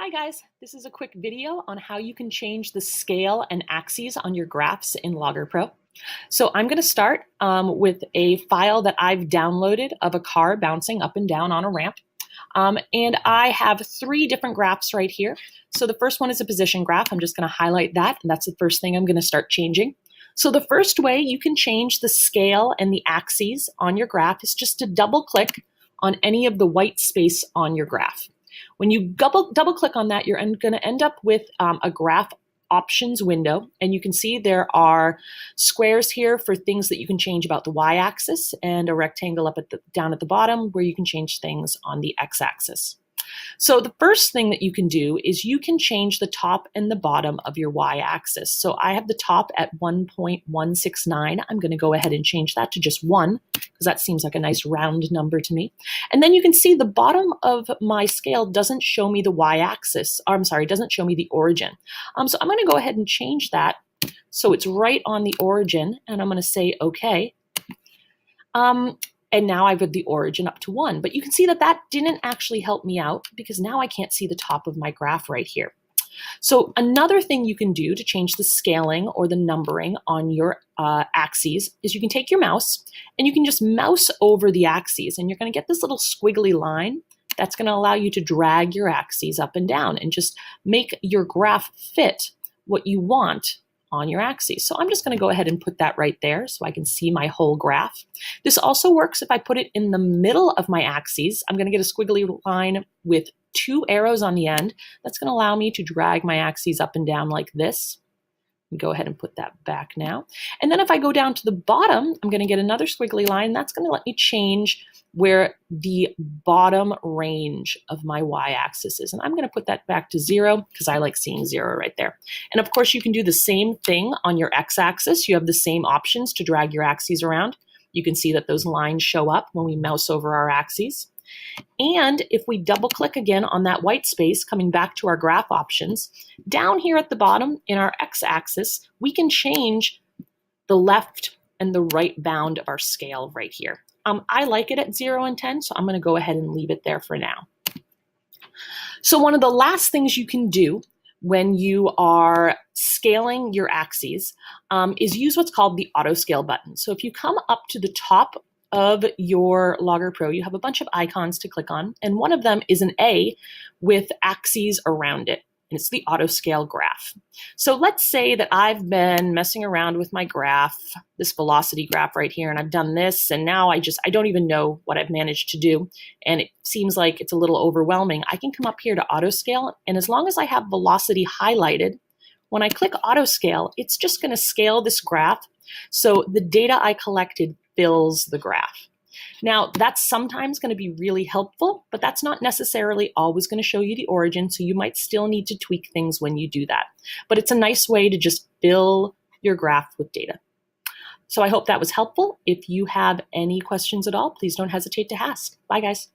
Hi guys, this is a quick video on how you can change the scale and axes on your graphs in LoggerPro. So I'm going to start with a file that I've downloaded of a car bouncing up and down on a ramp. And I have three different graphs right here. So the first one is a position graph. I'm just going to highlight that, and that's the first thing I'm going to start changing. So the first way you can change the scale and the axes on your graph is just to double click on any of the white space on your graph. When you double click on that, you're going to end up with a graph options window, and you can see there are squares here for things that you can change about the y-axis, and a rectangle up down at the bottom where you can change things on the x-axis. So the first thing that you can do is you can change the top and the bottom of your y-axis. So I have the top at 1.169. I'm going to go ahead and change that to just 1 because that seems like a nice round number to me. And then you can see the bottom of my scale doesn't show me the y-axis. I'm sorry, doesn't show me the origin. So I'm going to go ahead and change that so it's right on the origin, and I'm going to say OK. And now I've got the origin up to 1. But you can see that that didn't actually help me out because now I can't see the top of my graph right here. So another thing you can do to change the scaling or the numbering on your axes is you can take your mouse and you can just mouse over the axes, and you're going to get this little squiggly line that's going to allow you to drag your axes up and down and just make your graph fit what you want on your axes. So I'm just going to go ahead and put that right there so I can see my whole graph. This also works if I put it in the middle of my axes. I'm going to get a squiggly line with 2 arrows on the end. That's going to allow me to drag my axes up and down like this. Go ahead and put that back now. And then if I go down to the bottom, I'm going to get another squiggly line. That's going to let me change where the bottom range of my y-axis is. And I'm going to put that back to 0 because I like seeing 0 right there. And of course, you can do the same thing on your x-axis. You have the same options to drag your axes around. You can see that those lines show up when we mouse over our axes. And if we double click again on that white space, coming back to our graph options, down here at the bottom in our x-axis, we can change the left and the right bound of our scale right here. I like it at 0 and 10, so I'm going to go ahead and leave it there for now. So one of the last things you can do when you are scaling your axes is use what's called the auto scale button. So if you come up to the top of your LoggerPro, you have a bunch of icons to click on, and one of them is an A with axes around it, and it's the auto scale graph. So let's say that I've been messing around with my graph, this velocity graph right here, and I've done this, and now I don't even know what I've managed to do, and it seems like it's a little overwhelming. I can come up here to auto scale, and as long as I have velocity highlighted, when I click auto scale, it's just going to scale this graph so the data I collected fills the graph. Now, that's sometimes going to be really helpful, but that's not necessarily always going to show you the origin, so you might still need to tweak things when you do that. But it's a nice way to just fill your graph with data. So I hope that was helpful. If you have any questions at all, please don't hesitate to ask. Bye, guys.